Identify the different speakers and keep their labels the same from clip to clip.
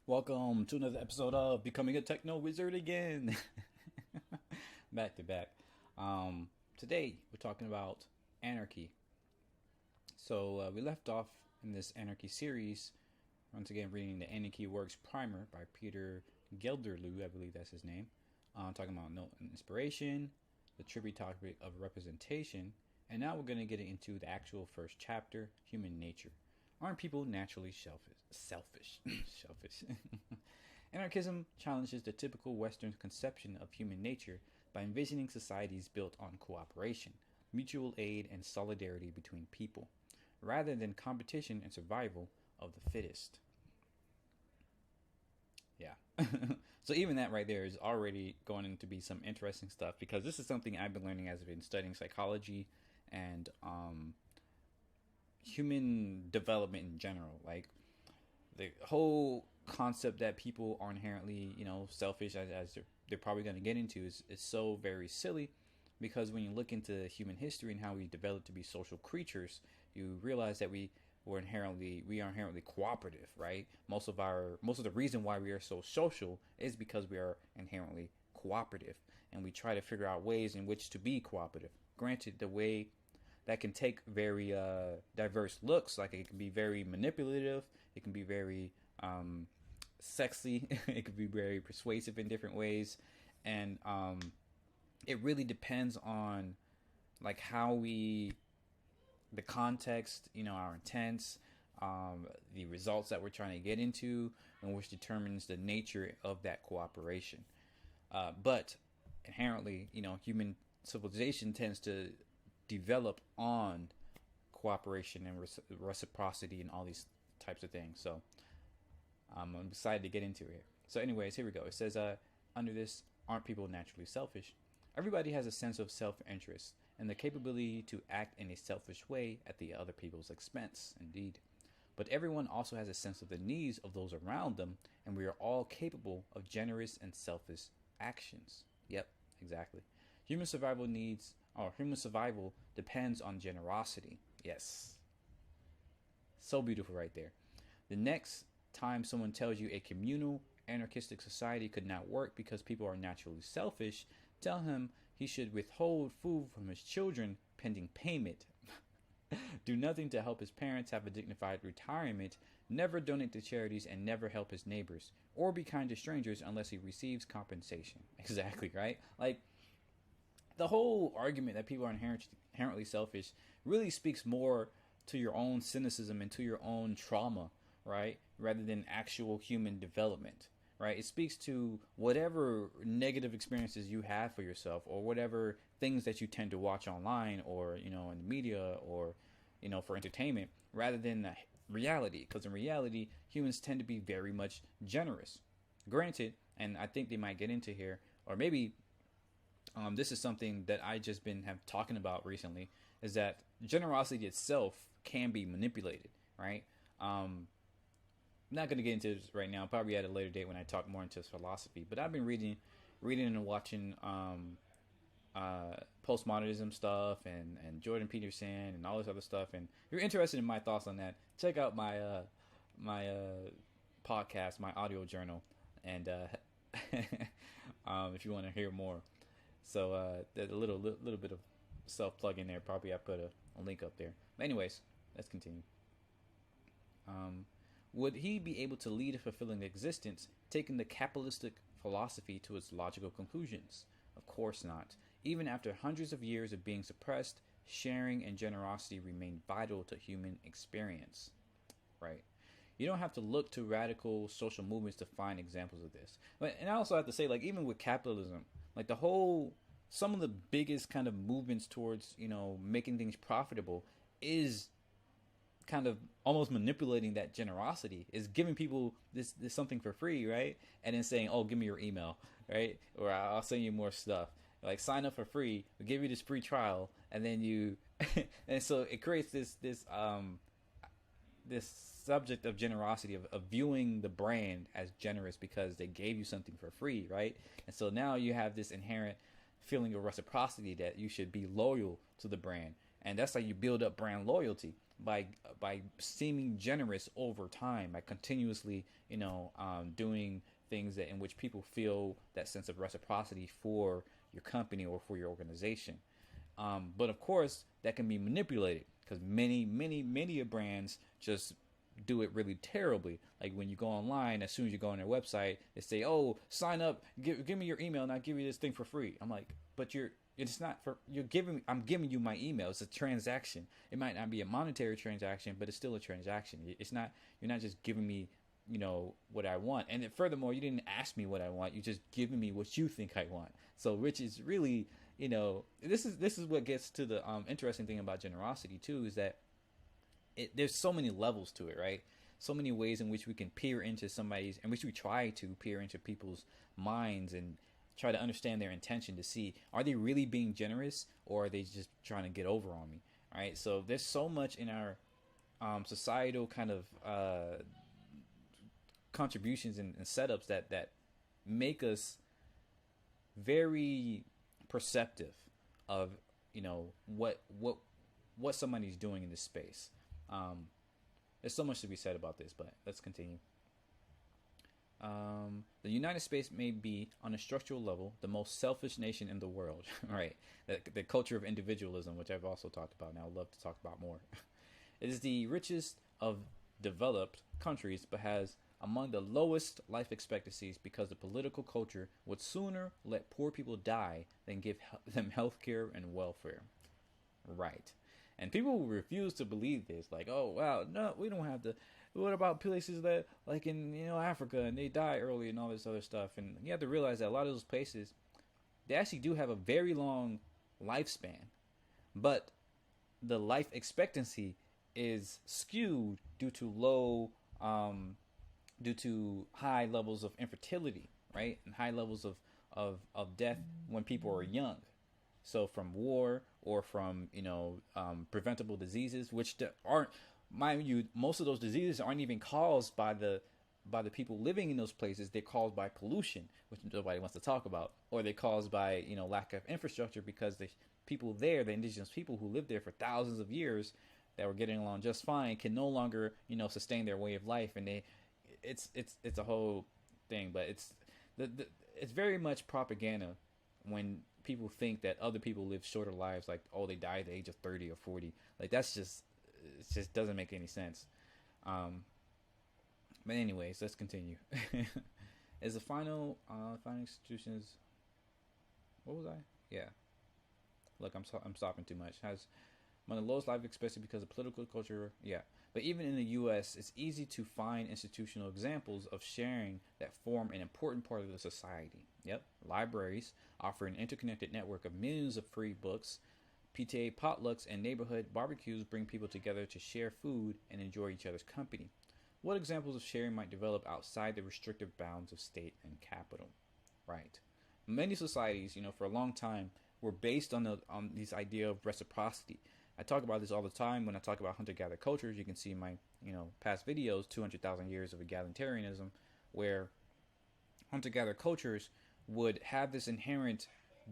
Speaker 1: Welcome to another episode of Becoming a Techno Wizard again. Back to back. Today we're talking about anarchy. So we left off in this anarchy series. Once again, reading the Anarchy Works Primer by Peter Gelderloo, I believe that's his name. Talking about no inspiration, the tricky topic of representation, and now we're going to get into the actual first chapter, human nature. Aren't people naturally selfish? Anarchism challenges the typical Western conception of human nature by envisioning societies built on cooperation, mutual aid, and solidarity between people, rather than competition and survival of the fittest. Yeah. So even that right there is already going to be some interesting stuff because this is something I've been learning as I've been studying psychology and human development in general. Like the whole concept that people are inherently, selfish as they're probably going to get into is so very silly because when you look into human history and how we developed to be social creatures, you realize that we are inherently cooperative, right? Most of the reason why we are so social is because we are inherently cooperative and we try to figure out ways in which to be cooperative. Granted, the way that can take very diverse looks. Like it can be very manipulative. It can be very sexy. It can be very persuasive in different ways, and it really depends on like the context, our intents, the results that we're trying to get into, and which determines the nature of that cooperation. But inherently, human civilization tends to develop on cooperation and reciprocity and all these types of things. So I'm excited to get into it. So, anyways, here we go. It says, under this, aren't people naturally selfish? Everybody has a sense of self-interest and the capability to act in a selfish way at the other people's expense, indeed. But everyone also has a sense of the needs of those around them, and we are all capable of generous and selfless actions. Yep, exactly. Human survival depends on generosity. Yes. So beautiful right there. The next time someone tells you a communal, anarchistic society could not work because people are naturally selfish, tell him he should withhold food from his children pending payment. Do nothing to help his parents have a dignified retirement, never donate to charities, and never help his neighbors, or be kind to strangers unless he receives compensation. Exactly, right? Like, the whole argument that people are inherently selfish really speaks more to your own cynicism and to your own trauma, right? Rather than actual human development, right? It speaks to whatever negative experiences you have for yourself or whatever things that you tend to watch online or, in the media or, for entertainment rather than the reality. Because in reality, humans tend to be very much generous. Granted, and I think they might get into here, or maybe this is something that I just been have talking about recently, is that generosity itself can be manipulated, right? I'm not going to get into this right now. Probably at a later date when I talk more into philosophy. But I've been reading and watching postmodernism stuff and Jordan Peterson and all this other stuff. And if you're interested in my thoughts on that, check out my podcast, my audio journal, and if you want to hear more. So there's a little bit of self plug in there. Probably I put a link up there. But anyways, let's continue. Would he be able to lead a fulfilling existence, taking the capitalistic philosophy to its logical conclusions? Of course not. Even after hundreds of years of being suppressed, sharing and generosity remain vital to human experience. Right. You don't have to look to radical social movements to find examples of this. And I also have to say, like, even with capitalism, like some of the biggest kind of movements towards, making things profitable is kind of almost manipulating that generosity, is giving people this something for free, right? And then saying, oh, give me your email, right? Or I'll send you more stuff. Like, sign up for free, we'll give you this free trial, and then you, and so it creates this subject of generosity, of viewing the brand as generous because they gave you something for free, right? And so now you have this inherent feeling of reciprocity that you should be loyal to the brand. And that's how you build up brand loyalty. by seeming generous over time, by continuously, doing things that in which people feel that sense of reciprocity for your company or for your organization. But of course, that can be manipulated because many of brands just do it really terribly. Like when you go online, as soon as you go on their website, they say, "Oh, sign up, give me your email, and I'll give you this thing for free." I'm like, "But it's not for you're giving. I'm giving you my email. It's a transaction. It might not be a monetary transaction, but it's still a transaction. It's not. You're not just giving me." What I want, and then furthermore, you didn't ask me what I want. You just giving me what you think I want. So, which is really, this is what gets to the interesting thing about generosity too, is that there's so many levels to it, right? So many ways in which we can peer into somebody's, in which we try to peer into people's minds and try to understand their intention to see, are they really being generous or are they just trying to get over on me, right? So there's so much in our societal kind of contributions and setups that make us very perceptive of what somebody's doing in this space. There's so much to be said about this, but let's continue. The United States may be, on a structural level, the most selfish nation in the world. Right, the culture of individualism, which I've also talked about, and I would love to talk about more. It is the richest of developed countries, but has among the lowest life expectancies because the political culture would sooner let poor people die than give them health care and welfare. Right. And people will refuse to believe this. Like, oh, wow, no, we don't have to. What about places that, like in, Africa, and they die early and all this other stuff? And you have to realize that a lot of those places, they actually do have a very long lifespan. But the life expectancy is skewed due to high levels of infertility, right? And high levels of death when people are young. So from war or from, preventable diseases, which aren't, mind you, most of those diseases aren't even caused by the people living in those places. They're caused by pollution, which nobody wants to talk about, or they're caused by, lack of infrastructure because the people there, the indigenous people who lived there for thousands of years that were getting along just fine, can no longer, sustain their way of life. And it's a whole thing, but it's very much propaganda when people think that other people live shorter lives, like, oh, they die at the age of 30 or 40. Like, it just doesn't make any sense. But anyways, let's continue. As the final institutions, what was I? Yeah. Look, I'm stopping too much. Has one of the lowest life expectancy because of political culture. Yeah. But even in the U.S., it's easy to find institutional examples of sharing that form an important part of the society. Yep. Libraries offer an interconnected network of millions of free books. PTA potlucks and neighborhood barbecues bring people together to share food and enjoy each other's company. What examples of sharing might develop outside the restrictive bounds of state and capital? Right. Many societies, for a long time, were based on this idea of reciprocity. I talk about this all the time when I talk about hunter-gatherer cultures. You can see in my, past videos, 200,000 years of egalitarianism, where hunter-gatherer cultures would have this inherent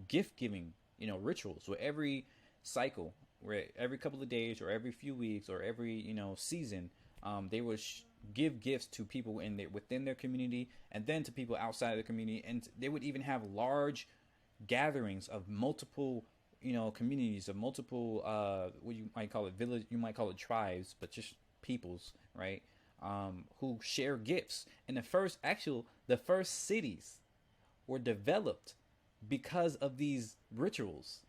Speaker 1: gift-giving, rituals. So every cycle, where every couple of days or every few weeks or every, season, they would give gifts to people within their community and then to people outside of the community. And they would even have large gatherings of multiple communities, of multiple what you might call it village, you might call it tribes, but just peoples, right? Who share gifts. And the first cities were developed because of these rituals,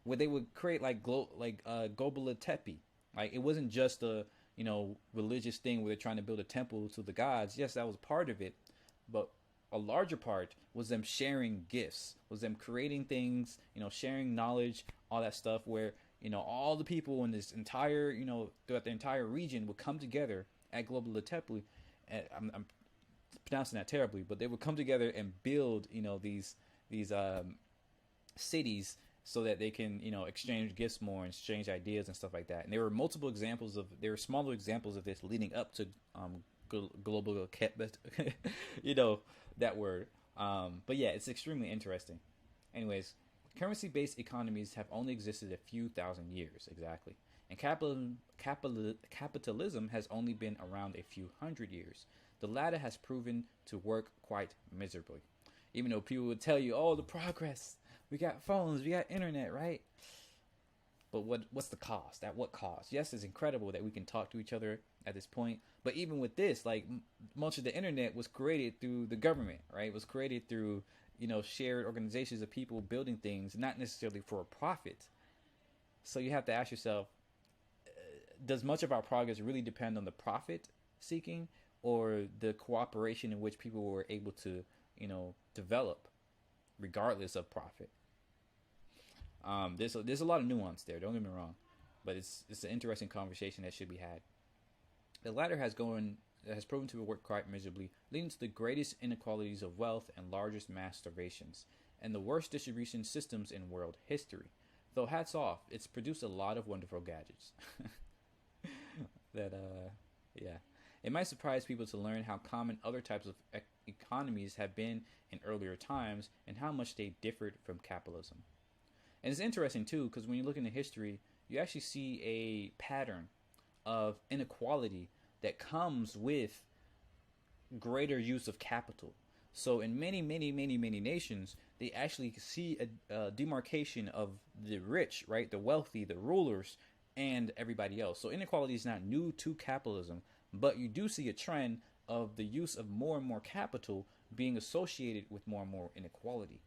Speaker 1: where they would create Gobala Tepe. Like, it wasn't just a religious thing where they're trying to build a temple to the gods. Yes, that was part of it, but a larger part was them sharing gifts, was them creating things, sharing knowledge, all that stuff, where, all the people in this entire, throughout the entire region would come together at Global Tepe. I'm pronouncing that terribly, but they would come together and build, these cities so that they can, exchange gifts more and exchange ideas and stuff like that. And there were smaller examples of this leading up to global, that word. But yeah, it's extremely interesting. Anyways, currency-based economies have only existed a few thousand years, exactly. And capitalism has only been around a few hundred years. The latter has proven to work quite miserably. Even though people would tell you, oh, the progress, we got phones, we got internet, right? But what's the cost? At what cost? Yes, it's incredible that we can talk to each other at this point. But even with this, like much of the internet was created through the government, right? It was created through shared organizations of people building things, not necessarily for a profit. So you have to ask yourself, does much of our progress really depend on the profit seeking or the cooperation in which people were able to, develop regardless of profit? There's a lot of nuance there. Don't get me wrong, but it's an interesting conversation that should be had. The latter has proven to work quite miserably, leading to the greatest inequalities of wealth and largest mass starvations, and the worst distribution systems in world history. Though hats off, it's produced a lot of wonderful gadgets. Yeah. It might surprise people to learn how common other types of economies have been in earlier times and how much they differed from capitalism. And it's interesting too, because when you look into history, you actually see a pattern of inequality that comes with greater use of capital. So in many nations, they actually see a demarcation of the rich, right, the wealthy, the rulers, and everybody else. So inequality is not new to capitalism, but you do see a trend of the use of more and more capital being associated with more and more inequality.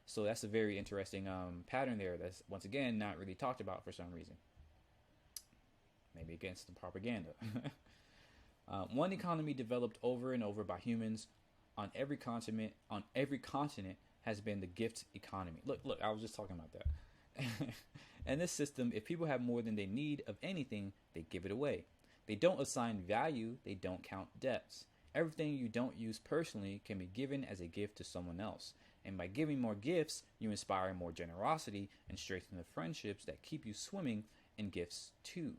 Speaker 1: So that's a very interesting pattern there that's, once again, not really talked about for some reason. Maybe against the propaganda. One economy developed over and over by humans on every continent has been the gift economy. Look, I was just talking about that. And this system, if people have more than they need of anything, they give it away. They don't assign value, they don't count debts. Everything you don't use personally can be given as a gift to someone else. And by giving more gifts, you inspire more generosity and strengthen the friendships that keep you swimming in gifts too.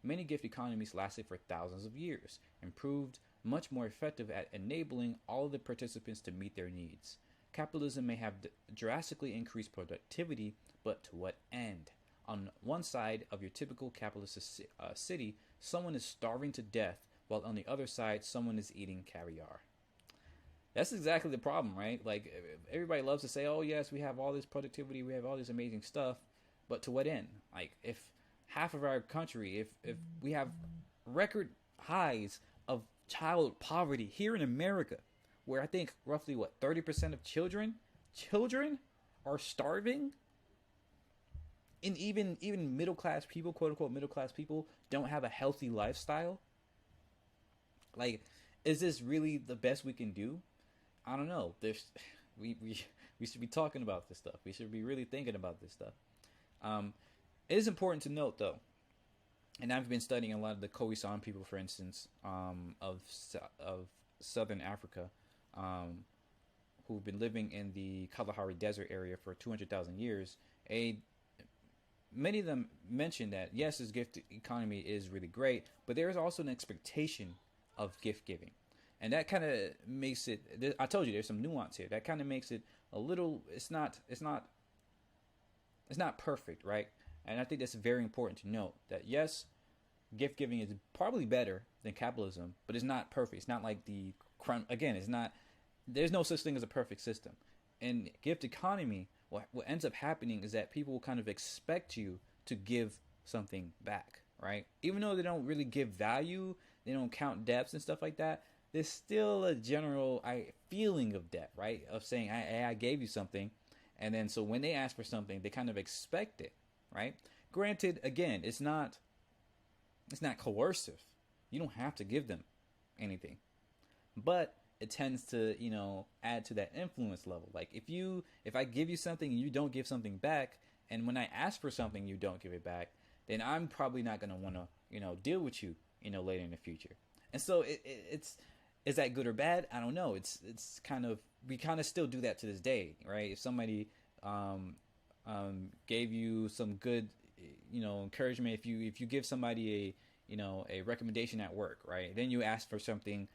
Speaker 1: Many gift economies lasted for thousands of years and proved much more effective at enabling all of the participants to meet their needs. Capitalism may have drastically increased productivity, but to what end? On one side of your typical capitalist city, someone is starving to death, while on the other side, someone is eating caviar. That's exactly the problem, right? Like, everybody loves to say, oh, yes, we have all this productivity, we have all this amazing stuff, but to what end? Like, if half of our country, if we have record highs of child poverty here in America, where I think roughly, 30% of children are starving? And even middle-class people, quote-unquote middle-class people, don't have a healthy lifestyle? Like, is this really the best we can do? I don't know. We should be talking about this stuff. We should be really thinking about this stuff. It is important to note, though, and I've been studying a lot of the Khoisan people, for instance, of Southern Africa, who've been living in the Kalahari Desert area for 200,000 years. Many of them mention that, yes, this gift economy is really great, but there is also an expectation of gift giving. And that kind of makes it, I told you there's some nuance here. That kind of makes it a little, it's not perfect, right? And I think that's very important to note that, yes, gift giving is probably better than capitalism, but it's not perfect. It's not like there's no such thing as a perfect system. In gift economy, what ends up happening is that people will kind of expect you to give something back, right? Even though they don't really give value, they don't count debts and stuff like that, there's still a general feeling of debt, right? Of saying, I gave you something. And then so when they ask for something, they kind of expect it, right? Granted, again, it's not coercive. You don't have to give them anything. But it tends to, add to that influence level. Like if I give you something and you don't give something back, and when I ask for something you don't give it back, then I'm probably not going to want to, deal with you, later in the future. And so is that good or bad? I don't know. It's kind of, we kind of still do that to this day, right? If somebody gave you some good, encouragement, if you give somebody a recommendation at work, right? Then you ask for something.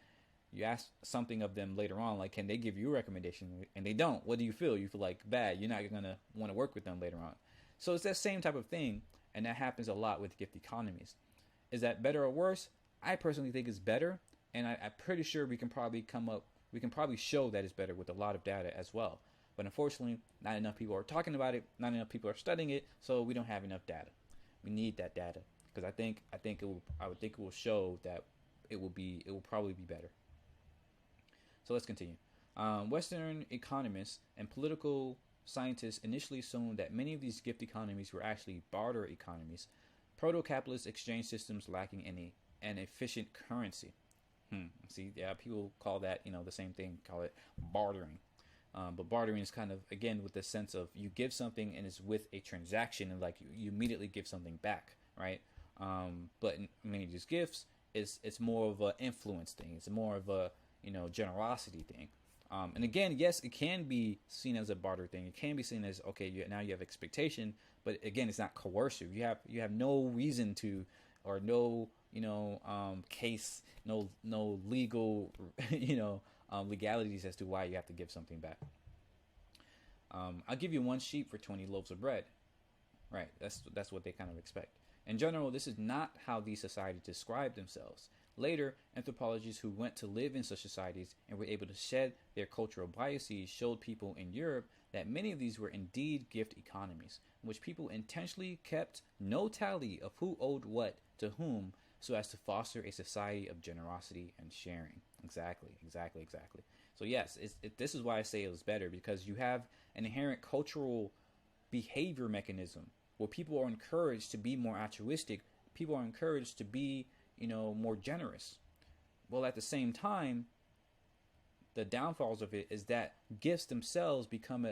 Speaker 1: You ask something of them later on, like, can they give you a recommendation? And they don't. What do you feel? You feel like bad. You're not going to want to work with them later on. So it's that same type of thing. and that happens a lot with gift economies. Is that better or worse? I personally think it's better, and I'm pretty sure we can probably show that it's better with a lot of data as well. But unfortunately, not enough people are talking about it, not enough people are studying it, so we don't have enough data. We need that data because I would think it will show that it will probably be better. So let's continue. Western economists and political scientists initially assumed that many of these gift economies were actually barter economies, proto-capitalist exchange systems lacking an efficient currency. See, yeah, people call that, the same thing, call it bartering. But bartering is kind of, again, with the sense of you give something and it's with a transaction, and like you immediately give something back, right? But in many of these gifts, it's more of an influence thing. It's more of a, generosity thing. And again, yes, it can be seen as a barter thing. It can be seen as, okay, now you have expectation, but again, it's not coercive. You have no reason to, or no, case, no legal, legalities as to why you have to give something back. I'll give you one sheep for 20 loaves of bread. Right, that's what they kind of expect. In general, this is not how these societies describe themselves. Later, anthropologists who went to live in such societies and were able to shed their cultural biases showed people in Europe that many of these were indeed gift economies, in which people intentionally kept no tally of who owed what to whom so as to foster a society of generosity and sharing. Exactly. So yes, this is why I say it was better, because you have an inherent cultural behavior mechanism where people are encouraged to be more altruistic. People are encouraged to be, more generous. Well, at the same time, the downfalls of it is that gifts themselves become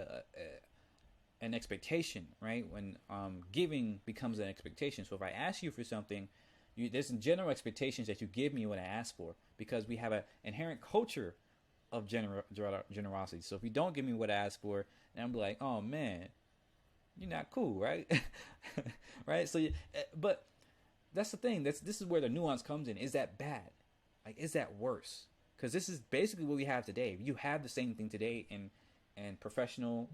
Speaker 1: an expectation, right? When giving becomes an expectation. So if I ask you for something, there's general expectations that you give me what I ask for, because we have an inherent culture of generosity. So if you don't give me what I ask for, then I'm like, oh man, you're not cool, right? Right? So, but that's the thing. This is where the nuance comes in. Is that bad? Like, is that worse? Because this is basically what we have today. You have the same thing today in professional,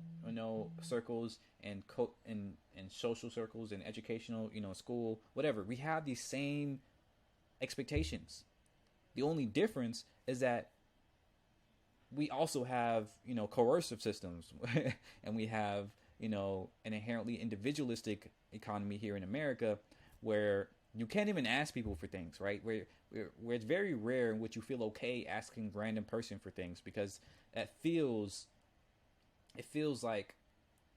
Speaker 1: circles, and in social circles, and educational, school, whatever. We have these same expectations. The only difference is that we also have, coercive systems, and we have, an inherently individualistic economy here in America, where you can't even ask people for things, right? Where it's very rare in which you feel okay asking a random person for things, because it feels like,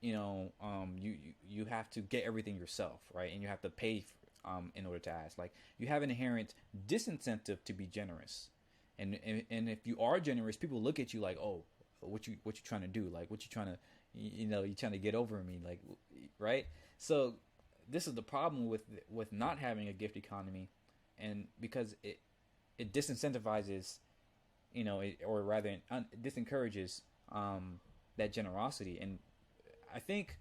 Speaker 1: you have to get everything yourself, right? And you have to pay in order to ask. Like, you have an inherent disincentive to be generous, and if you are generous, people look at you like, oh, what you trying to do? Like, what you trying to, you trying to get over me, like, right? So this is the problem with not having a gift economy, and because it disincentivizes, or rather disencourages that generosity. And I think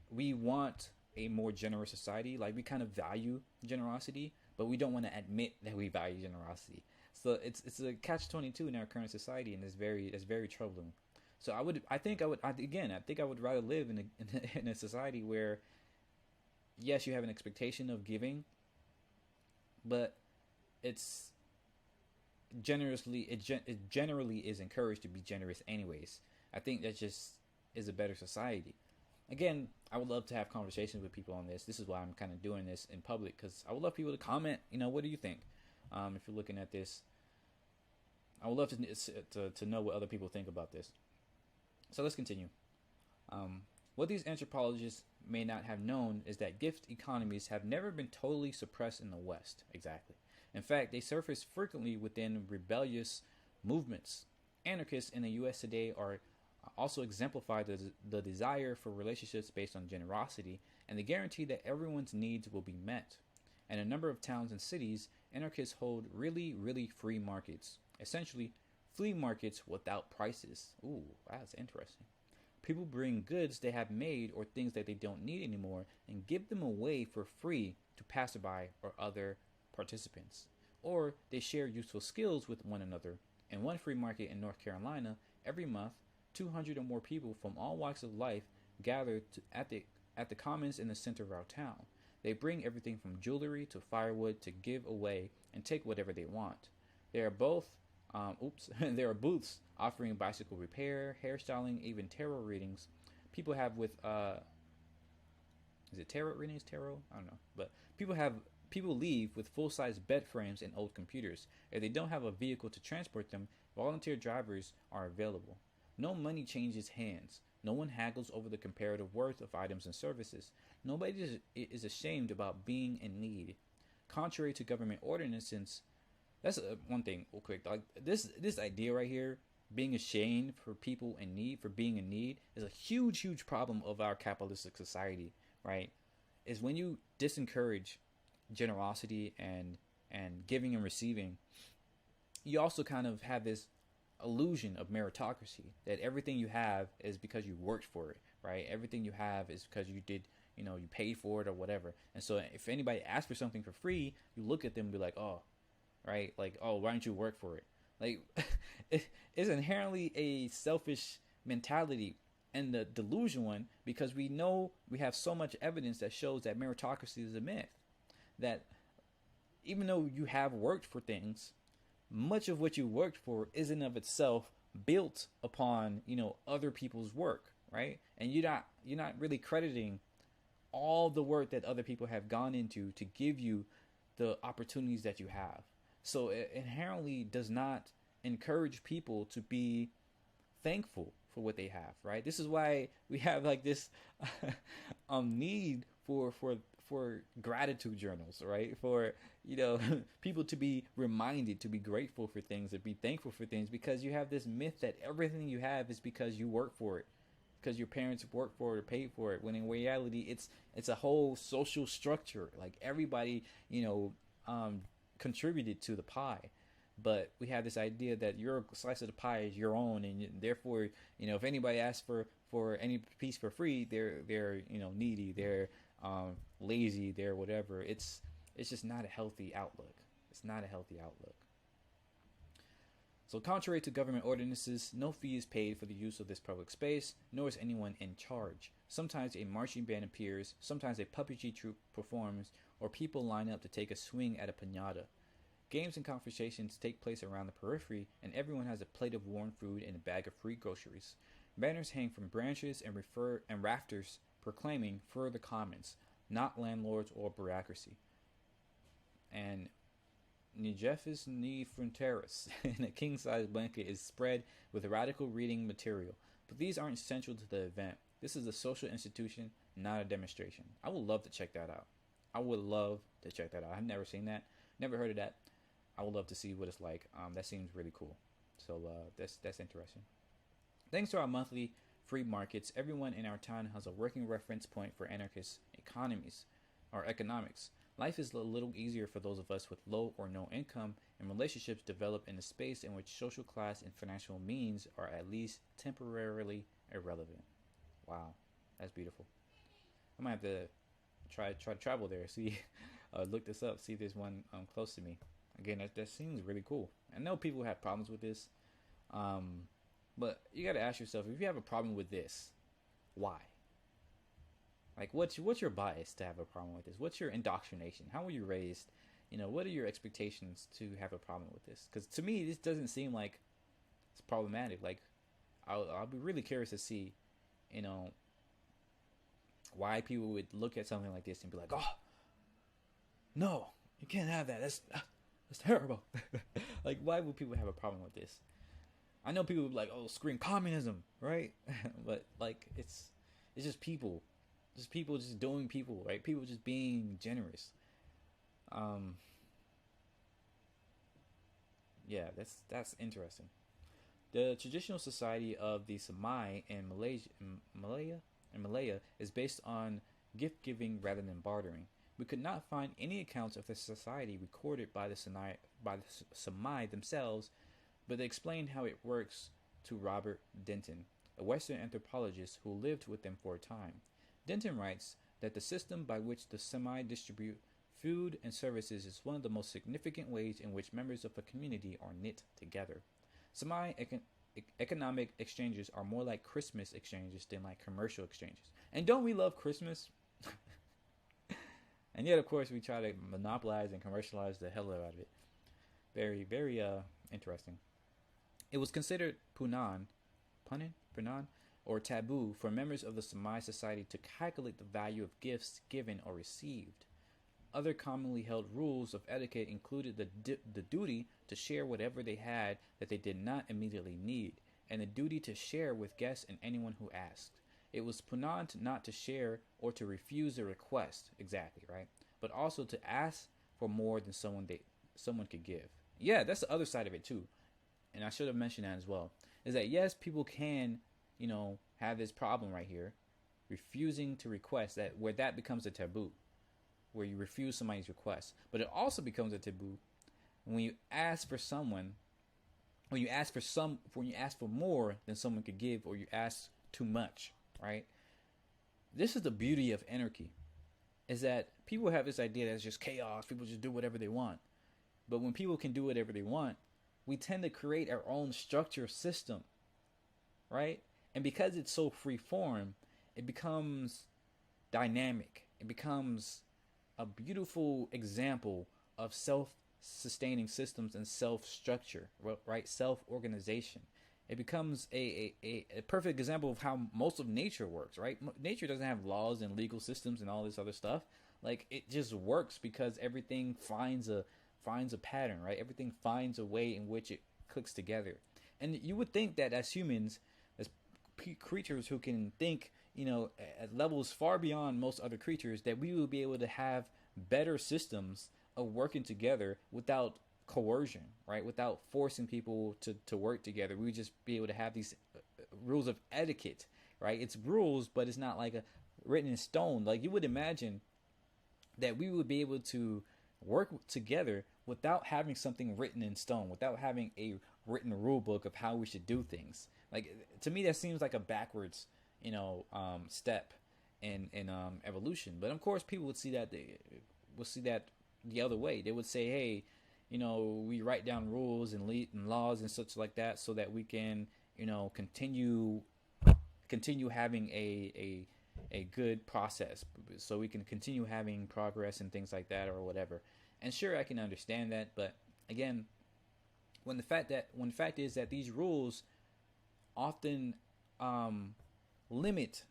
Speaker 1: we want a more generous society. Like, we kind of value generosity, but we don't want to admit that we value generosity. So it's a catch-22 in our current society, and it's very troubling. So I think I would rather live in a society where, yes, you have an expectation of giving, but it generally is encouraged to be generous anyways. I think that just is a better society. Again, I would love to have conversations with people on this. This is why I'm kind of doing this in public, because I would love people to comment. What do you think? If you're looking at this, I would love to know what other people think about this. So let's continue. What these anthropologists may not have known is that gift economies have never been totally suppressed in the West. Exactly. In fact, they surface frequently within rebellious movements. Anarchists in the U.S. today are also exemplify the desire for relationships based on generosity and the guarantee that everyone's needs will be met. In a number of towns and cities, anarchists hold really, really free markets. Essentially, flea markets without prices. Ooh, that's interesting. People bring goods they have made or things that they don't need anymore and give them away for free to passerby or other participants. Or they share useful skills with one another. In one free market in North Carolina, every month, 200 or more people from all walks of life gather at the commons in the center of our town. They bring everything from jewelry to firewood to give away and take whatever they want. There are both, there are booths offering bicycle repair, hairstyling, even tarot readings. People have with, is it tarot readings? Tarot? I don't know. But people leave with full-size bed frames and old computers. If they don't have a vehicle to transport them, volunteer drivers are available. No money changes hands. No one haggles over the comparative worth of items and services. Nobody is ashamed about being in need. Contrary to government ordinances, that's one thing real quick. Like this idea right here, being ashamed for people in need, for being in need, is a huge problem of our capitalistic society, right? Is when you disencourage generosity and giving and receiving, you also kind of have this illusion of meritocracy, that everything you have is because you worked for it, right? Everything you have is because you did, you paid for it or whatever. And so if anybody asks for something for free, you look at them and be like, oh, right? Like, oh, why don't you work for it? Like, it's inherently a selfish mentality and the delusion one, because we know we have so much evidence that shows that meritocracy is a myth. That even though you have worked for things, much of what you worked for isn't of itself built upon, other people's work, right? And you're not really crediting all the work that other people have gone into to give you the opportunities that you have. So it inherently does not encourage people to be thankful for what they have, right? This is why we have like this need for gratitude journals, right? For people to be reminded to be grateful for things, to be thankful for things, because you have this myth that everything you have is because you work for it, because your parents worked for it or paid for it, when in reality it's a whole social structure. Like everybody contributed to the pie. But we have this idea that your slice of the pie is your own, and therefore, if anybody asks for any piece for free, they're needy, they're lazy, they're whatever. It's just not a healthy outlook. It's not a healthy outlook. So contrary to government ordinances, no fee is paid for the use of this public space, nor is anyone in charge. Sometimes a marching band appears, sometimes a puppetry troupe performs, or people line up to take a swing at a piñata. Games and conversations take place around the periphery, and everyone has a plate of warm food and a bag of free groceries. Banners hang from branches and rafters proclaiming further comments, not landlords or bureaucracy. And Ni Jeffes ni Fronteras, and a king-size blanket is spread with radical reading material. But these aren't essential to the event. This is a social institution, not a demonstration. I would love to check that out. I've never seen that. Never heard of that. I would love to see what it's like. That seems really cool. So that's interesting. Thanks to our monthly free markets, everyone in our town has a working reference point for anarchist economies or economics. Life is a little easier for those of us with low or no income, and relationships develop in a space in which social class and financial means are at least temporarily irrelevant. Wow, that's beautiful. I might have to try to travel there. See, look this up. See if there's one close to me. Again, that seems really cool. I know people have problems with this, but you got to ask yourself, if you have a problem with this, why? Like, what's your bias to have a problem with this? What's your indoctrination? How were you raised? What are your expectations to have a problem with this? Because to me, this doesn't seem like it's problematic. Like, I'll be really curious to see, why people would look at something like this and be like, oh, no, you can't have that. That's terrible. Like, why would people have a problem with this? I know people would be like, oh, scream communism, right? But like, it's just people just doing people, right? People just being generous. Yeah, that's interesting. The traditional society of the Semai in Malaya is based on gift giving rather than bartering. We could not find any accounts of the society recorded by the Semai themselves, but they explained how it works to Robert Denton, a Western anthropologist who lived with them for a time. Denton writes that the system by which the Semai distribute food and services is one of the most significant ways in which members of a community are knit together. Semai economic exchanges are more like Christmas exchanges than like commercial exchanges. And don't we love Christmas? And yet, of course, we try to monopolize and commercialize the hell out of it. Very, very interesting. It was considered punan, or taboo for members of the Samai society to calculate the value of gifts given or received. Other commonly held rules of etiquette included the duty to share whatever they had that they did not immediately need, and the duty to share with guests and anyone who asked. It was punan not to share or to refuse a request, exactly, right? But also to ask for more than someone could give. Yeah, that's the other side of it too. And I should have mentioned that as well. Is that yes, people can, have this problem right here, refusing to request, that where that becomes a taboo, where you refuse somebody's request. But it also becomes a taboo when you ask for someone, when you ask for more than someone could give, or you ask too much, right? This is the beauty of anarchy, is that people have this idea that it's just chaos. People just do whatever they want. But when people can do whatever they want, we tend to create our own structure system, right? And because it's so free form, it becomes dynamic. It becomes a beautiful example of self-sustaining systems and self-structure, right? Self-organization. It becomes a perfect example of how most of nature works, right? Nature doesn't have laws and legal systems and all this other stuff. Like, it just works because everything finds a pattern, right? Everything finds a way in which it clicks together. And you would think that as humans, as creatures who can think, at levels far beyond most other creatures, that we would be able to have better systems of working together without coercion, right? Without forcing people to work together. We would just be able to have these rules of etiquette, right? It's rules, but it's not like written in stone. Like, you would imagine that we would be able to work together without having something written in stone, without having a written rule book of how we should do things. Like, to me, that seems like a backwards, step in evolution. But of course, people would see that the other way. They would say, hey, we write down rules and laws and such like that, so that we can, continue having a good process, so we can continue having progress and things like that, or whatever. And sure, I can understand that, but again, when the fact is that these rules often limit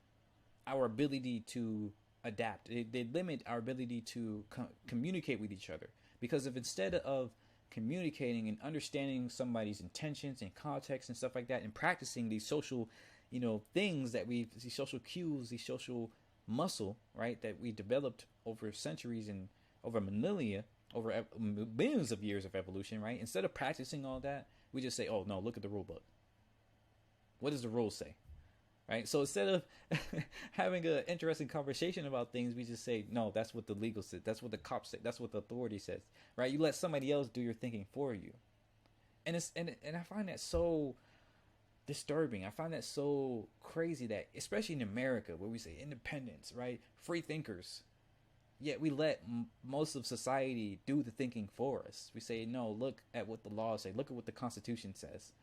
Speaker 1: our ability to adapt. They limit our ability to communicate with each other, because if instead of communicating and understanding somebody's intentions and context and stuff like that, and practicing these social things that these social cues, these social muscle, right, that we developed over centuries and over millennia, over billions of years of evolution, right? Instead of practicing all that, we just say, oh no, look at the rule book. What does the rule say? Right? So instead of having an interesting conversation about things, we just say, no, that's what the legal says. That's what the cops say. That's what the authority says. Right? You let somebody else do your thinking for you. And I find that so disturbing. I find that so crazy, that especially in America, where we say independence, right? Free thinkers. Yet we let most of society do the thinking for us. We say, no, look at what the laws say. Look at what the Constitution says.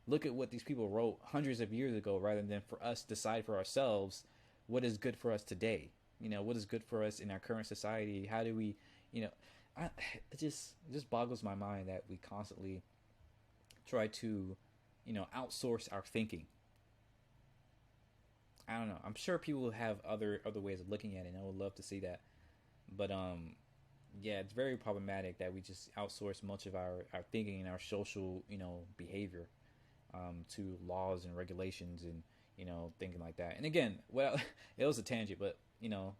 Speaker 1: Look at what these people wrote hundreds of years ago, rather than for us decide for ourselves what is good for us today. What is good for us in our current society. How do we, it just boggles my mind that we constantly try to, outsource our thinking. I don't know. I'm sure people have other ways of looking at it, and I would love to see that. But yeah, it's very problematic that we just outsource much of our thinking and our social, behavior to laws and regulations and, thinking like that. And again, well, it was a tangent, but, I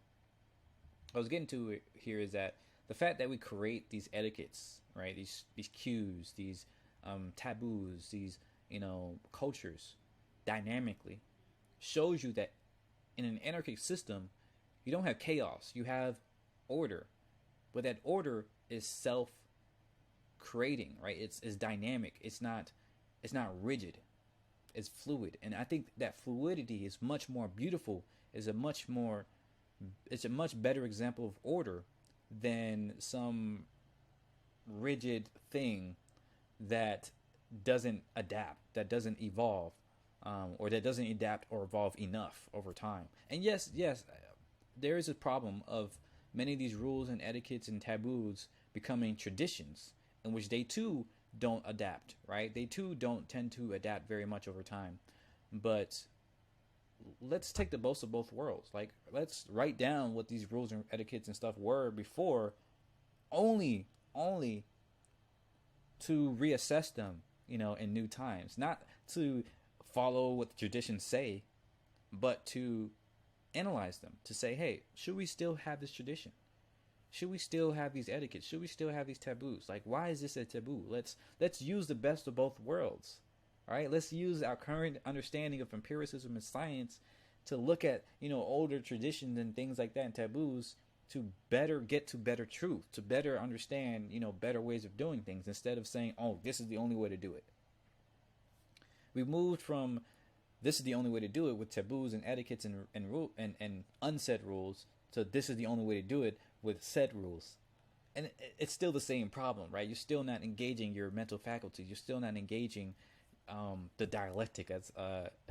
Speaker 1: was getting to it here is that the fact that we create these etiquettes, right? These cues, these taboos, these, cultures dynamically shows you that in an anarchic system, you don't have chaos, you have order. But that order is self-creating, right? It's dynamic. It's not rigid. It's fluid. And I think that fluidity is much more beautiful, it's a much better example of order than some rigid thing that doesn't adapt, that doesn't evolve, or that doesn't adapt or evolve enough over time. And yes, there is a problem of many of these rules and etiquettes and taboos becoming traditions in which they too don't adapt, right? They too don't tend to adapt very much over time. But let's take the best of both worlds. Like, let's write down what these rules and etiquettes and stuff were before, only to reassess them, in new times. Not to follow what the traditions say, but to analyze them, to say, hey, should we still have this tradition? Should we still have these etiquettes? Should we still have these taboos? Like, why is this a taboo? Let's use the best of both worlds. All right, let's use our current understanding of empiricism and science to look at, older traditions and things like that and taboos to better get to better truth, to better understand, better ways of doing things instead of saying, oh, this is the only way to do it. We moved from this is the only way to do it with taboos and etiquettes and unsaid rules to this is the only way to do it with said rules. And it's still the same problem, right? You're still not engaging your mental faculties. You're still not engaging the dialectic, as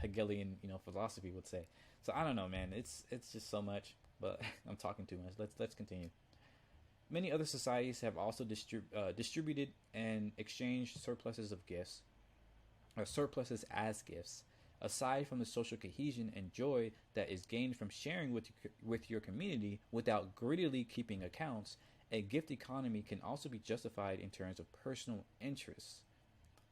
Speaker 1: Hegelian, philosophy would say. So I don't know, man. It's just so much, but I'm talking too much. Let's continue. Many other societies have also distributed and exchanged surpluses of gifts, or surpluses as gifts. Aside from the social cohesion and joy that is gained from sharing with your community without greedily keeping accounts, a gift economy can also be justified in terms of personal interests.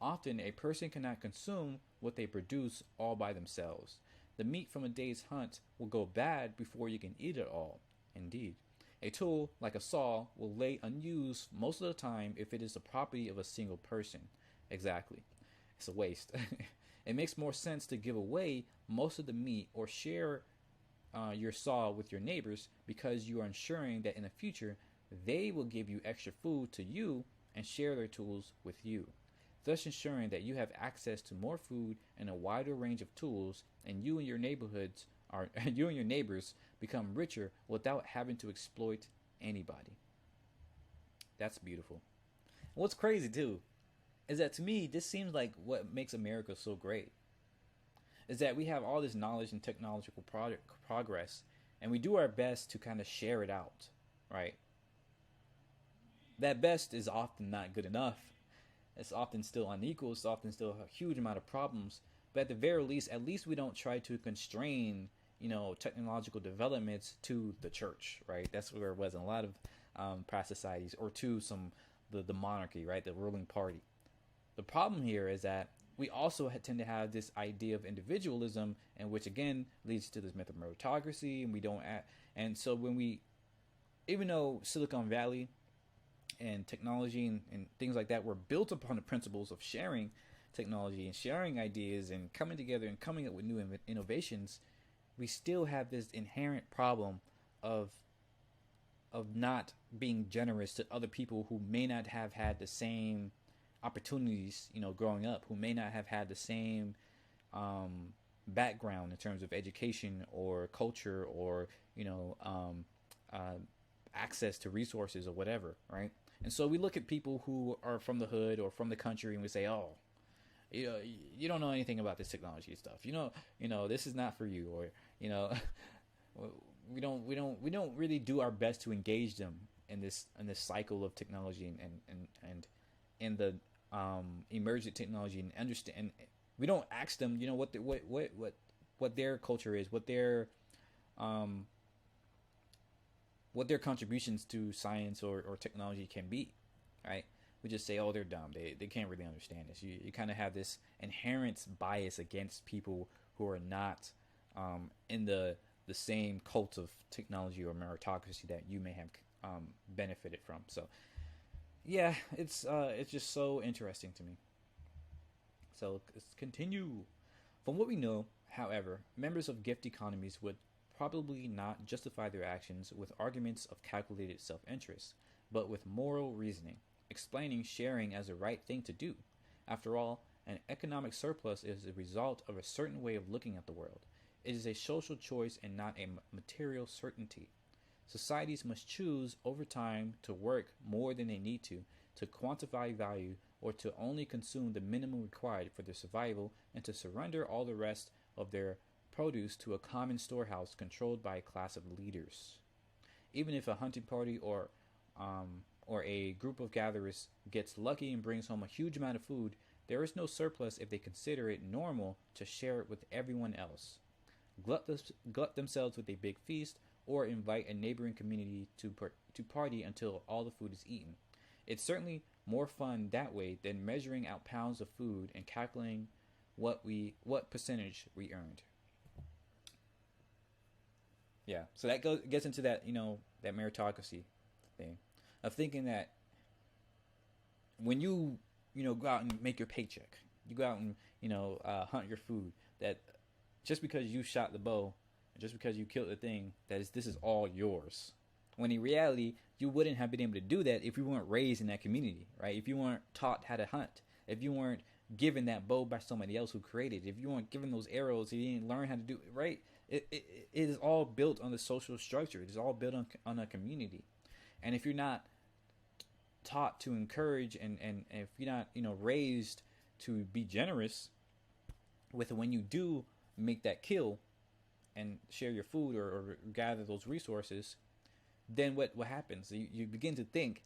Speaker 1: Often, a person cannot consume what they produce all by themselves. The meat from a day's hunt will go bad before you can eat it all. Indeed, a tool like a saw will lay unused most of the time if it is the property of a single person. Exactly. It's a waste. It makes more sense to give away most of the meat or share your saw with your neighbors because you are ensuring that in the future they will give you extra food to you and share their tools with you, thus ensuring that you have access to more food and a wider range of tools, and you and your neighbors become richer without having to exploit anybody. That's beautiful. What's crazy too is that, to me, this seems like what makes America so great. Is that we have all this knowledge and technological progress, and we do our best to kind of share it out, right? That best is often not good enough. It's often still unequal. It's often still a huge amount of problems. But at the very least, at least we don't try to constrain, technological developments to the church, right? That's where it was in a lot of past societies, or to the monarchy, right? The ruling party. The problem here is that we also tend to have this idea of individualism, and which again leads to this myth of meritocracy, and we don't and so even though Silicon Valley and technology and things like that were built upon the principles of sharing technology and sharing ideas and coming together and coming up with new innovations, we still have this inherent problem of not being generous to other people who may not have had the same opportunities, growing up, who may not have had the same background in terms of education or culture or access to resources or whatever, right? And so we look at people who are from the hood or from the country, and we say, oh, you don't know anything about this technology stuff. This is not for you, or we don't really do our best to engage them in this cycle of technology and in the emergent technology, and understand. And we don't ask them, what their culture is, what their contributions to science or technology can be, right? We just say, oh, they're dumb. They can't really understand this. You kind of have this inherent bias against people who are not in the same cult of technology or meritocracy that you may have benefited from. So, yeah, it's just so interesting to me. So let's continue. From what we know, however, members of gift economies would probably not justify their actions with arguments of calculated self-interest, but with moral reasoning, explaining sharing as the right thing to do. After all, an economic surplus is a result of a certain way of looking at the world. It is a social choice and not a material certainty. Societies must choose over time to work more than they need to quantify value, or to only consume the minimum required for their survival, and to surrender all the rest of their produce to a common storehouse controlled by a class of leaders. Even if a hunting party or a group of gatherers gets lucky and brings home a huge amount of food, there is no surplus if they consider it normal to share it with everyone else, glut themselves with a big feast, or invite a neighboring community to party until all the food is eaten. It's certainly more fun that way than measuring out pounds of food and calculating what percentage we earned. Yeah, so that gets into that, that meritocracy thing of thinking that when go out and make your paycheck, you go out and hunt your food, that just because you shot the bow, just because you killed the thing, this is all yours. When in reality, you wouldn't have been able to do that if you weren't raised in that community, right? If you weren't taught how to hunt, if you weren't given that bow by somebody else who created it, if you weren't given those arrows, if you didn't learn how to do it, right? It is all built on the social structure. It is all built on a community. And if you're not taught to encourage and if you're not raised to be generous with when you do make that kill and share your food or gather those resources, then what happens? You begin to think,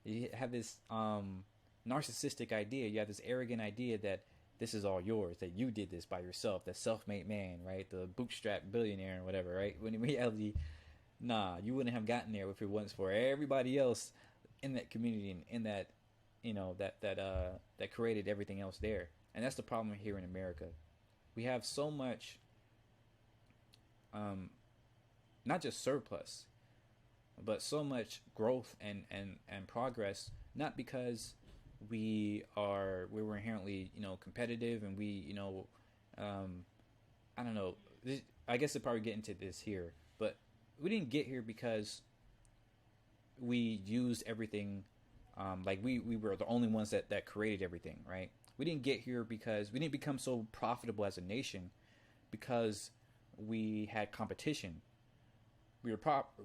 Speaker 1: you have this narcissistic idea, you have this arrogant idea that this is all yours, that you did this by yourself, that self-made man, right? The bootstrap billionaire or whatever, right? When in reality, nah, you wouldn't have gotten there if it wasn't for everybody else in that community and in that, that created everything else there. And that's the problem here in America. We have so much, not just surplus, but so much growth and progress, not because we were inherently competitive and we I don't know, I guess I'll probably get into this here, but we didn't get here because we used everything, like we were the only ones that created everything, right? We didn't get here because we didn't become so profitable as a nation because we had competition. We were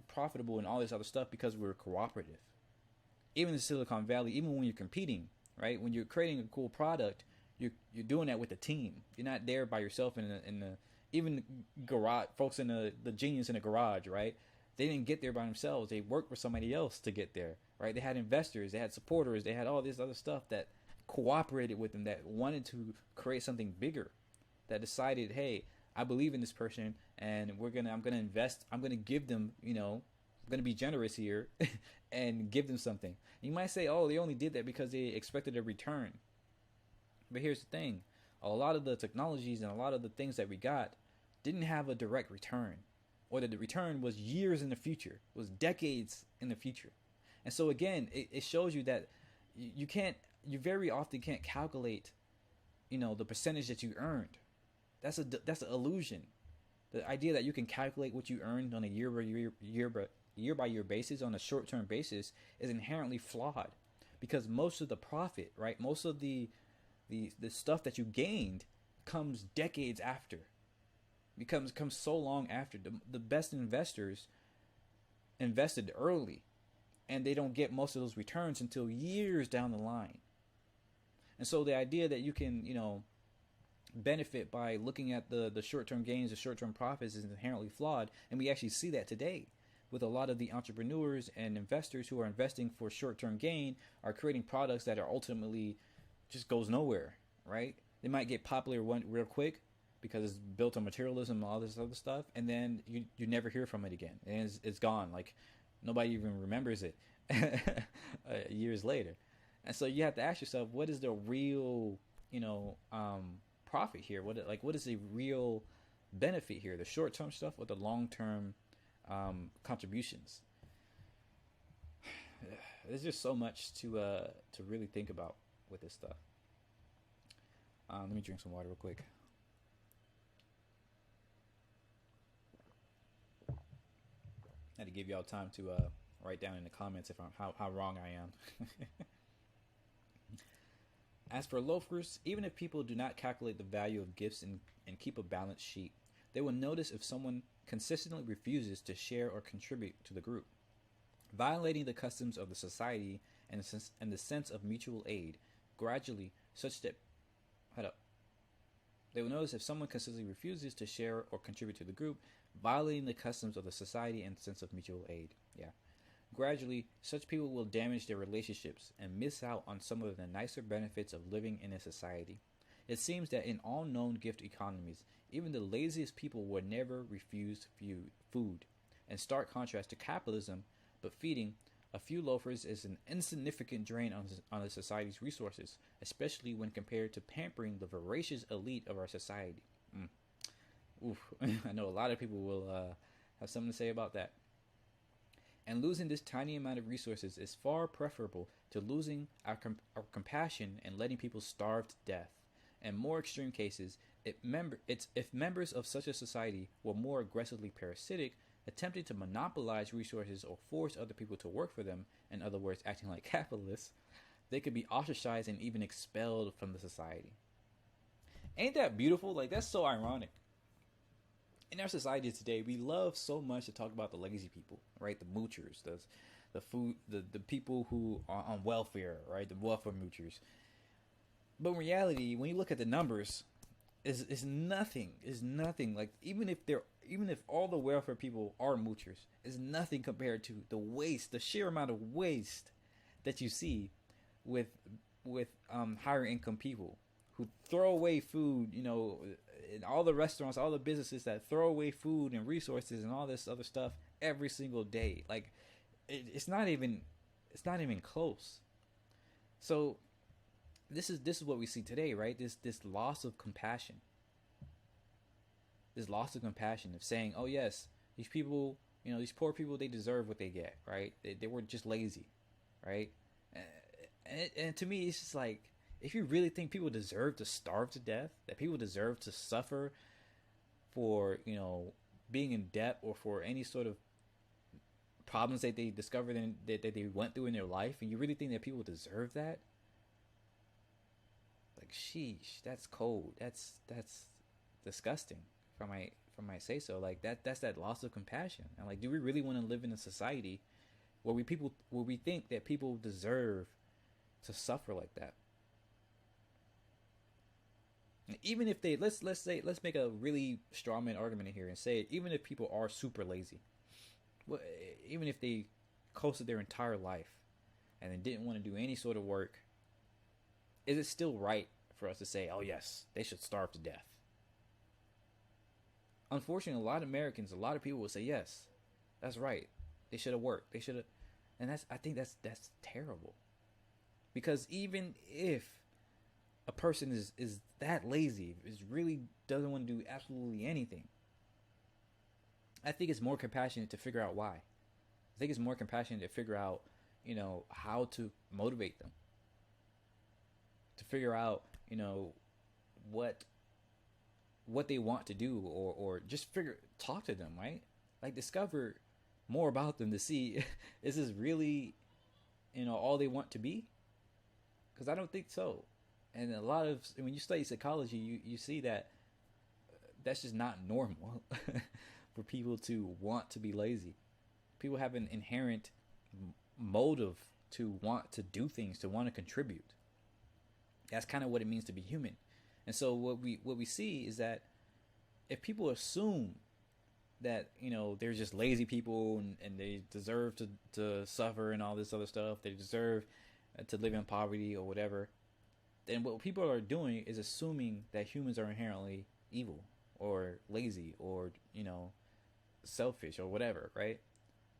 Speaker 1: profitable and all this other stuff because we were cooperative. Even in Silicon Valley, even when you're competing, right? When you're creating a cool product, you're doing that with a team. You're not there by yourself in the even garage folks in the genius in the garage, right? They didn't get there by themselves. They worked for somebody else to get there, right? They had investors, they had supporters, they had all this other stuff that cooperated with them, that wanted to create something bigger, that decided, hey, I believe in this person and I'm gonna invest, I'm gonna give them, I'm gonna be generous here and give them something. You might say, oh, they only did that because they expected a return. But here's the thing. A lot of the technologies and a lot of the things that we got didn't have a direct return. Or that the return was years in the future, was decades in the future. And so again, it shows you that you very often can't calculate, the percentage that you earned. That's an illusion. The idea that you can calculate what you earned on a year by year basis, on a short-term basis, is inherently flawed, because most of the profit, right, most of the stuff that you gained comes decades after, comes so long after. The best investors invested early, and they don't get most of those returns until years down the line. And so the idea that you can benefit by looking at the short-term gains, the short-term profits, is inherently flawed. And we actually see that today with a lot of the entrepreneurs and investors who are investing for short-term gain, are creating products that are ultimately just goes nowhere, right? They might get popular real quick because it's built on materialism and all this other stuff, and then you never hear from it again, and it's gone. Like nobody even remembers it years later. And so you have to ask yourself, what is the real profit here? What is the real benefit here? The short-term stuff or the long-term contributions? There's just so much to really think about with this stuff. Let me drink some water real quick. I had to give y'all time to write down in the comments if how wrong I am. As for loafers, even if people do not calculate the value of gifts and keep a balance sheet, they will notice if someone consistently refuses to share or contribute to the group, violating the customs of the society and the sense of mutual aid, gradually, such that They will notice if someone consistently refuses to share or contribute to the group, violating the customs of the society and sense of mutual aid. Yeah. Gradually, such people will damage their relationships and miss out on some of the nicer benefits of living in a society. It seems that in all known gift economies, even the laziest people will never refuse food. In stark contrast to capitalism, but feeding a few loafers is an insignificant drain on the society's resources, especially when compared to pampering the voracious elite of our society. Oof. I know a lot of people will have something to say about that. And losing this tiny amount of resources is far preferable to losing our compassion and letting people starve to death. In more extreme cases, if members of such a society were more aggressively parasitic, attempting to monopolize resources or force other people to work for them, in other words, acting like capitalists, they could be ostracized and even expelled from the society. Ain't that beautiful? Like, that's so ironic. In our society today, we love so much to talk about the lazy people, right? The moochers, the people who are on welfare, right? The welfare moochers. But in reality, when you look at the numbers, is nothing. Is nothing. Like even if all the welfare people are moochers, is nothing compared to the waste, the sheer amount of waste that you see with higher income people who throw away food, in all the restaurants, all the businesses that throw away food and resources and all this other stuff every single day. Like it's not even close. So this is what we see today, right? This loss of compassion. This loss of compassion of saying, oh yes, these people, these poor people, they deserve what they get, right? They were just lazy, right? And to me, it's just like, if you really think people deserve to starve to death, that people deserve to suffer for, being in debt or for any sort of problems that they discovered and that they went through in their life, and you really think that people deserve that? Like, sheesh, that's cold. That's disgusting. If I might say so. Like that's that loss of compassion. And like, do we really want to live in a society where we think that people deserve to suffer like that? Even if they let's make a really strawman argument here and say, even if people are super lazy, well, even if they coasted their entire life and they didn't want to do any sort of work, is it still right for us to say, oh yes, they should starve to death? Unfortunately, a lot of Americans, a lot of people will say, yes, that's right. They should have worked. They should have, and I think that's terrible, because even if a person is that lazy, is really doesn't want to do absolutely anything, I think it's more compassionate to figure out why. I think it's more compassionate to figure out, how to motivate them, to figure out, what they want to do, or just talk to them, right? Like, discover more about them to see, is this really, all they want to be? Because I don't think so. And when you study psychology, you see that that's just not normal for people to want to be lazy. People have an inherent motive to want to do things, to want to contribute. That's kind of what it means to be human. And so what we see is that if people assume that, they're just lazy people and they deserve to suffer and all this other stuff, they deserve to live in poverty or whatever, then what people are doing is assuming that humans are inherently evil or lazy or, selfish or whatever, right?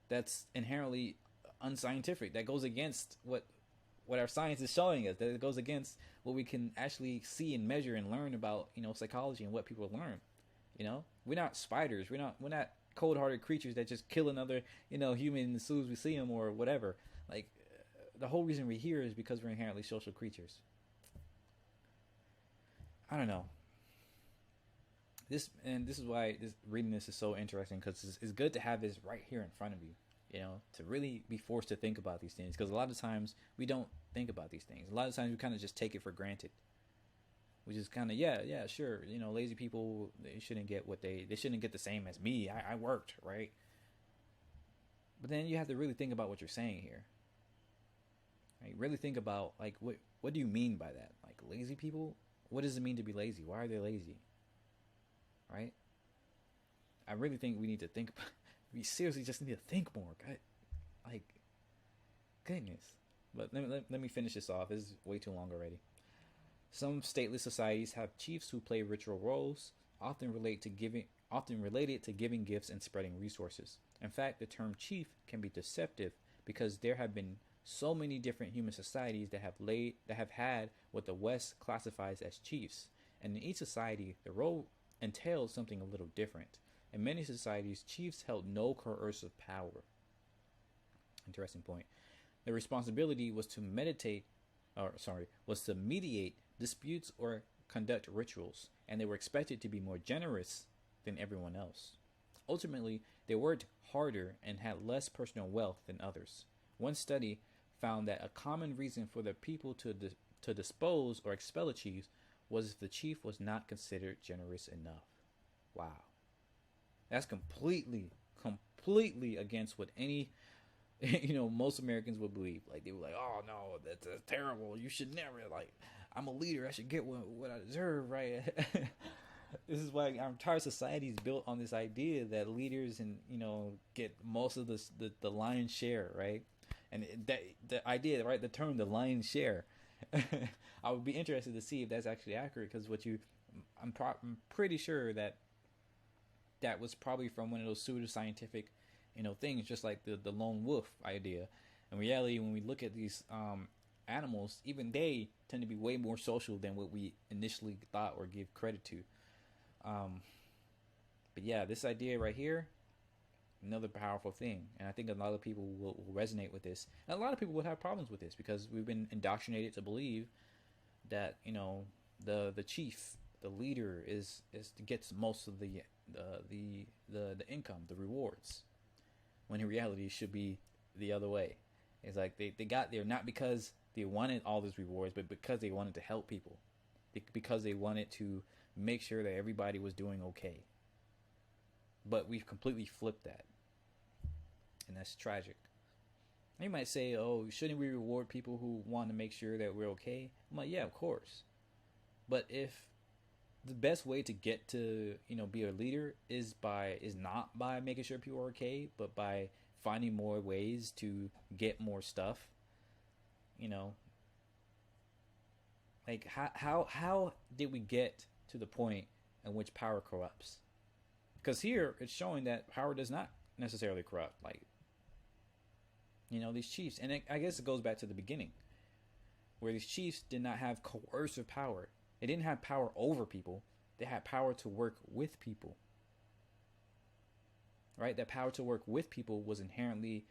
Speaker 1: That's inherently unscientific. That goes against what our science is showing us. That it goes against what we can actually see and measure and learn about, psychology and what people learn. We're not spiders. We're not cold-hearted creatures that just kill another, human as soon as we see them or whatever. Like, the whole reason we're here is because we're inherently social creatures. I don't know. This is why reading this is so interesting, because it's good to have this right here in front of you. To really be forced to think about these things, because a lot of times we don't think about these things. A lot of times we kind of just take it for granted. We just kind of, yeah, sure, lazy people, they shouldn't get they shouldn't get the same as me. I worked, right? But then you have to really think about what you're saying here. Right? Really think about, like, what do you mean by that? Like, lazy people? what does it mean to be lazy? Why are they lazy? Right? I really think we need to think. We seriously just need to think more. Like, goodness. But let me finish this off. This is way too long already. Some stateless societies have chiefs who play ritual roles, often related to giving gifts and spreading resources. In fact, the term chief can be deceptive because there have been so many different human societies that have had what the West classifies as chiefs, and in each society, the role entailed something a little different. In many societies, chiefs held no coercive power. Interesting point. Their responsibility was to was to mediate disputes or conduct rituals, and they were expected to be more generous than everyone else. Ultimately, they worked harder and had less personal wealth than others. One study found that a common reason for the people to dispose or expel a chief was if the chief was not considered generous enough. Wow. That's completely against what any most Americans would believe. Like, they were like, oh no, that's terrible. You should never, like, I'm a leader. I should get what I deserve, right? This is why our entire society is built on this idea that leaders and get most of the lion's share, right? And that the idea, right? The term, the lion's share. I would be interested to see if that's actually accurate, because I'm pretty sure that was probably from one of those pseudoscientific, things, just like the lone wolf idea. In reality, when we look at these animals, even they tend to be way more social than what we initially thought or give credit to. But yeah, this idea right here, another powerful thing, and I think a lot of people will resonate with this, and a lot of people would have problems with this because we've been indoctrinated to believe that the chief, the leader, is gets most of the income, the rewards, when in reality it should be the other way. It's like they got there not because they wanted all these rewards, but because they wanted to help people, because they wanted to make sure that everybody was doing okay. But we've completely flipped that, and that's tragic. And you might say, oh, shouldn't we reward people who want to make sure that we're okay? I'm like, yeah, of course. But if the best way to get to be a leader is not by making sure people are okay, but by finding more ways to get more stuff, like how did we get to the point in which power corrupts? Because here it's showing that power does not necessarily corrupt, like these chiefs. And I guess it goes back to the beginning, where these chiefs did not have coercive power. They didn't have power over people. They had power to work with people. Right? That power to work with people was inherently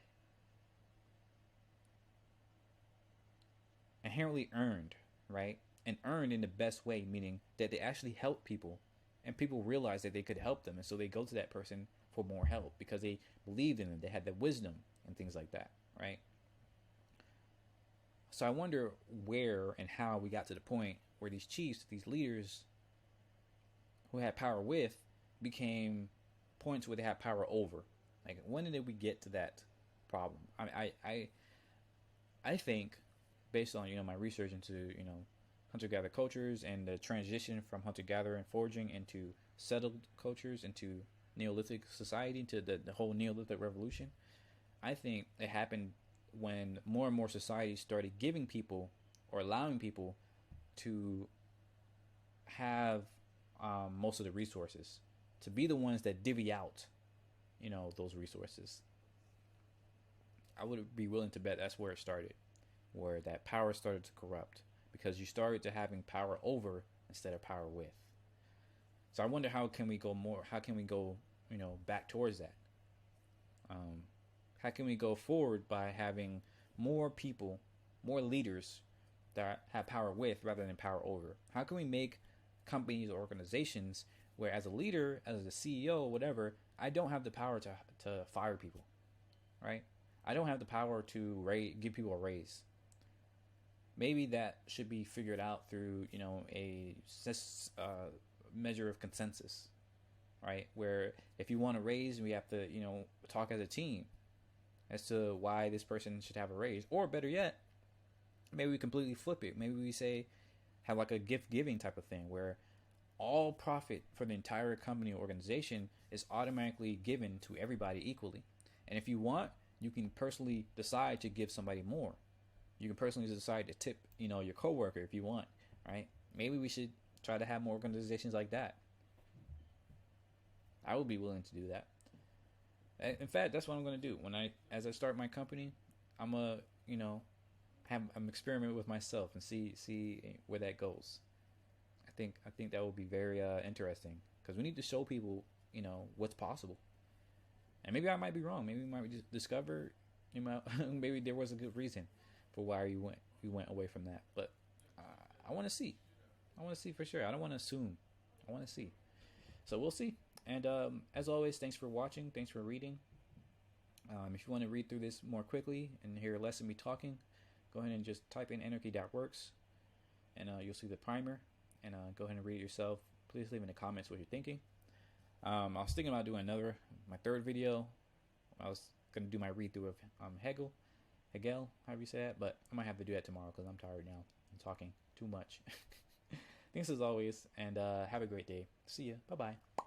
Speaker 1: earned, right? And earned in the best way, meaning that they actually helped people, and people realized that they could help them, and so they go to that person for more help because they believed in them. They had the wisdom and things like that, right? So I wonder where and how we got to the point where these chiefs, these leaders who had power with, became points where they had power over. Like, when did we get to that problem? I think, based on my research into hunter-gatherer cultures and the transition from hunter-gatherer and foraging into settled cultures, into Neolithic society, into the whole Neolithic revolution, I think it happened when more and more societies started giving people or allowing people to have most of the resources, to be the ones that divvy out those resources. I would be willing to bet that's where it started, where that power started to corrupt, because you started to having power over instead of power with. So I wonder how can we go back towards that? How can we go forward by having more people, more leaders that have power with rather than power over? How can we make companies or organizations where, as a leader, as a CEO, whatever, I don't have the power to fire people, right? I don't have the power to give people a raise. Maybe that should be figured out through a measure of consensus, right? Where if you want a raise, we have to talk as a team as to why this person should have a raise. Or better yet, maybe we completely flip it. Maybe we say, have like a gift giving type of thing where all profit for the entire company or organization is automatically given to everybody equally. And if you want, you can personally decide to give somebody more. You can personally decide to tip, your coworker if you want, right? Maybe we should try to have more organizations like that. I would be willing to do that. In fact, that's what I'm gonna do as I start my company. I'm a I'm experiment with myself and see where that goes. I think that would be very interesting because we need to show people what's possible. And maybe I might be wrong. Maybe we might just discover maybe there was a good reason for why we went away from that. But I want to see. I want to see for sure. I don't want to assume. I want to see. So we'll see. And as always, thanks for watching. Thanks for reading. If you want to read through this more quickly and hear less of me talking, go ahead and just type in anarchy.works and you'll see the primer. And go ahead and read it yourself. Please leave in the comments what you're thinking. I was thinking about doing my third video. I was going to do my read through of Hegel, however you say that. But I might have to do that tomorrow because I'm tired now. I'm talking too much. Thanks as always, and have a great day. See ya. Bye-bye.